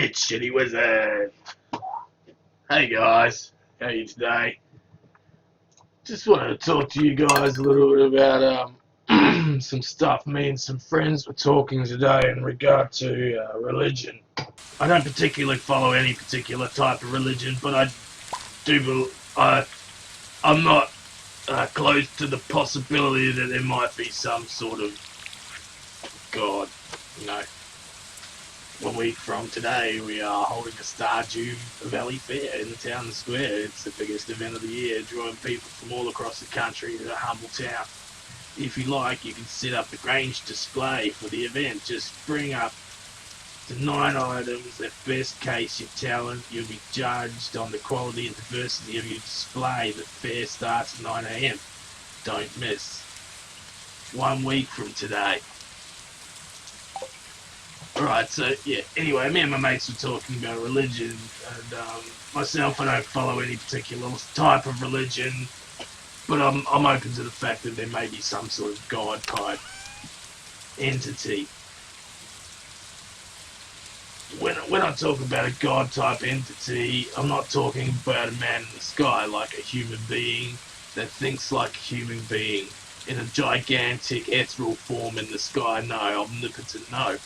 It's Shitty Wizard. Hey guys, how are you today? Just wanted to talk to you guys a little bit about some stuff me and some friends were talking today in regard to religion. I don't particularly follow any particular type of religion, but I do. I'm not close to the possibility that there might be some sort of God. You know, 1 week from today, we are holding a Stardew Valley fair in the town square. It's the biggest event of the year, drawing people from all across the country to a humble town. If you like, you can set up a range display for the event. Just bring up to 9 items. At best case, your talent. You'll be judged on the quality and diversity of your display. The fair starts at 9 a.m. Don't miss. 1 week from today. Alright, so yeah, anyway, me and my mates were talking about religion, and myself, I don't follow any particular type of religion, but I'm open to the fact that there may be some sort of God type entity. When I talk about a God type entity, I'm not talking about a man in the sky, like a human being that thinks like a human being in a gigantic ethereal form in the sky. No, omnipotent, no.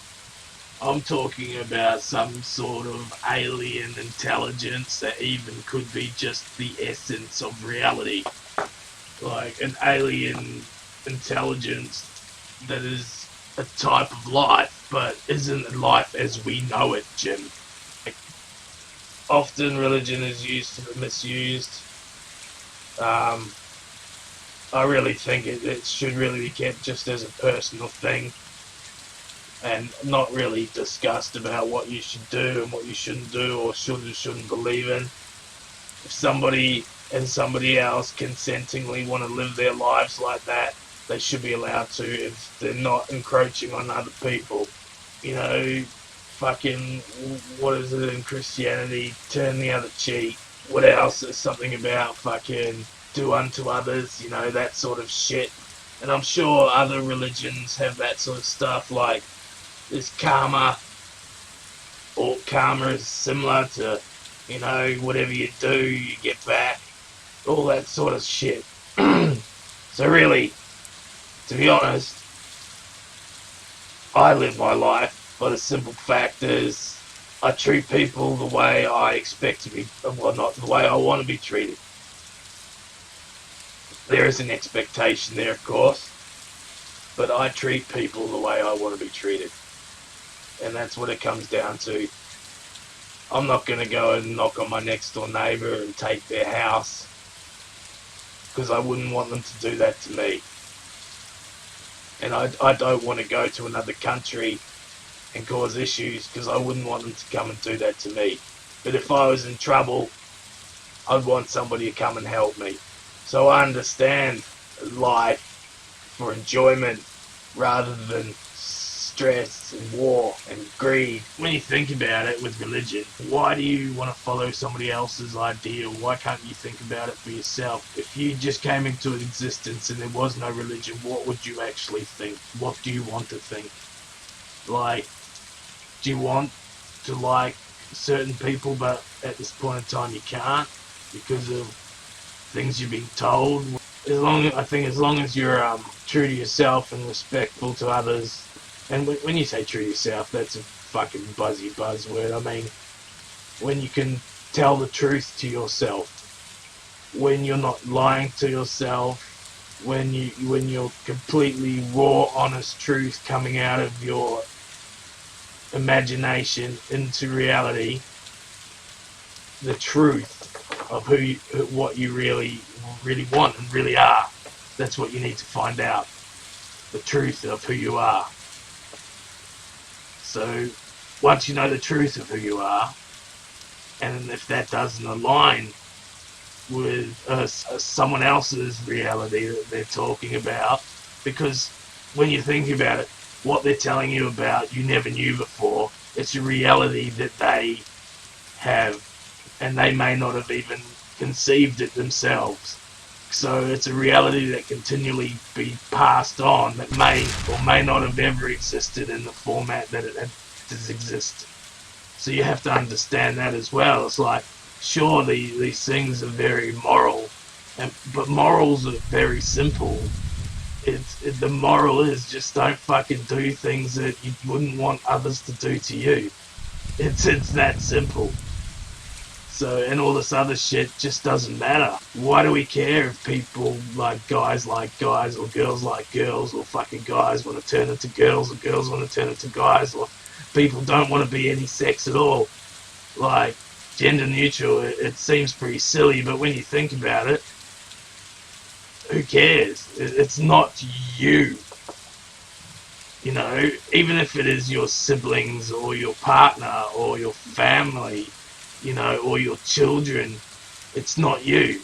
I'm talking about some sort of alien intelligence that even could be just the essence of reality. Like an alien intelligence that is a type of life, but isn't life as we know it, Jim. Like, often religion is used and misused. I really think it should really be kept just as a personal thing, and not really discussed about what you should do and what you shouldn't do or should or shouldn't believe in. If somebody and somebody else consentingly want to live their lives like that, they should be allowed to if they're not encroaching on other people. You know, fucking, what is it in Christianity? Turn the other cheek. What else? There's something about fucking do unto others, you know, that sort of shit. And I'm sure other religions have that sort of stuff, like there's karma, or karma is similar to, you know, whatever you do, you get back, all that sort of shit. So really, to be honest, I live my life by the simple fact is I treat people the way I expect to be, well, not the way I want to be treated. There is an expectation there, of course, but I treat people the way I want to be treated. And that's what it comes down to. I'm not going to go and knock on my next door neighbour and take their house, because I wouldn't want them to do that to me. And I don't want to go to another country and cause issues, because I wouldn't want them to come and do that to me. But if I was in trouble, I'd want somebody to come and help me. So I understand life for enjoyment rather than stress and war and greed. When you think about it with religion, why do you want to follow somebody else's ideal? Why can't you think about it for yourself? If you just came into existence and there was no religion, what would you actually think? What do you want to think? Like, do you want to like certain people, but at this point in time you can't because of things you're being told? As long as you're true to yourself and respectful to others. And when you say true to yourself, that's a fucking buzzy buzzword. I mean, when you can tell the truth to yourself, when you're not lying to yourself, when you're completely raw, honest truth coming out of your imagination into reality, the truth of what you really want and really are. That's what you need to find out. The truth of who you are. So, once you know the truth of who you are, and if that doesn't align with someone else's reality that they're talking about, because when you think about it, what they're telling you about you never knew before, it's a reality that they have, and they may not have even conceived it themselves. So it's a reality that continually be passed on that may or may not have ever existed in the format that it does exist. So you have to understand that as well. It's like, sure, these things are very moral, but morals are very simple. The moral is just don't fucking do things that you wouldn't want others to do to you. It's that simple. So, and all this other shit just doesn't matter. Why do we care if people like guys or girls like girls, or fucking guys want to turn into girls or girls want to turn into guys, or people don't want to be any sex at all? Like, gender neutral, it seems pretty silly, but when you think about it, who cares? It's not you. You know, even if it is your siblings or your partner or your family, you know, or your children, it's not you.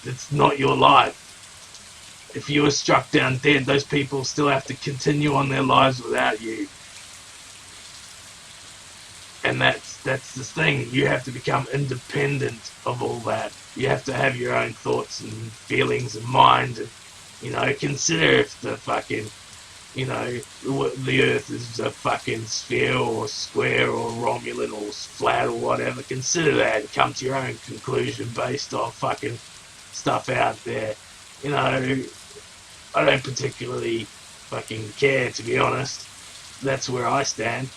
It's not your life. If you were struck down dead, those people still have to continue on their lives without you. And that's the thing. You have to become independent of all that. You have to have your own thoughts and feelings and mind, and, you know, consider if the fucking, you know, the Earth is a fucking sphere or square or Romulan or flat or whatever. Consider that and come to your own conclusion based on fucking stuff out there. You know, I don't particularly fucking care, to be honest. That's where I stand.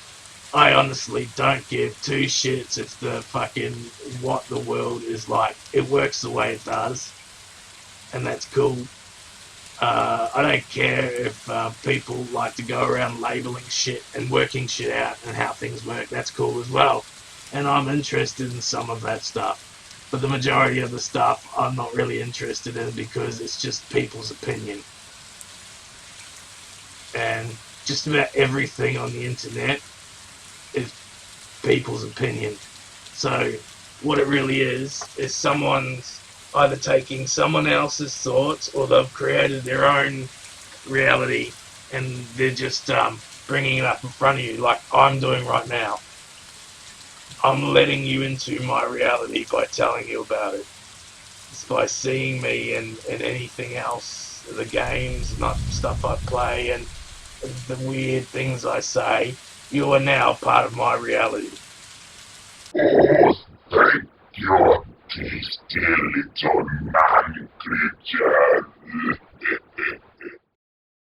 I honestly don't give two shits if the fucking what the world is like. It works the way it does, and that's cool. I don't care if people like to go around labeling shit and working shit out and how things work. That's cool as well. And I'm interested in some of that stuff. But the majority of the stuff I'm not really interested in because it's just people's opinion. And just about everything on the internet is people's opinion. So what it really is someone's either taking someone else's thoughts or they've created their own reality and they're just bringing it up in front of you like I'm doing right now. I'm letting you into my reality by telling you about it. It's by seeing me and anything else, the games, not stuff I play, and the weird things I say. You are now part of my reality. Oh, thank you, tasty little man creature.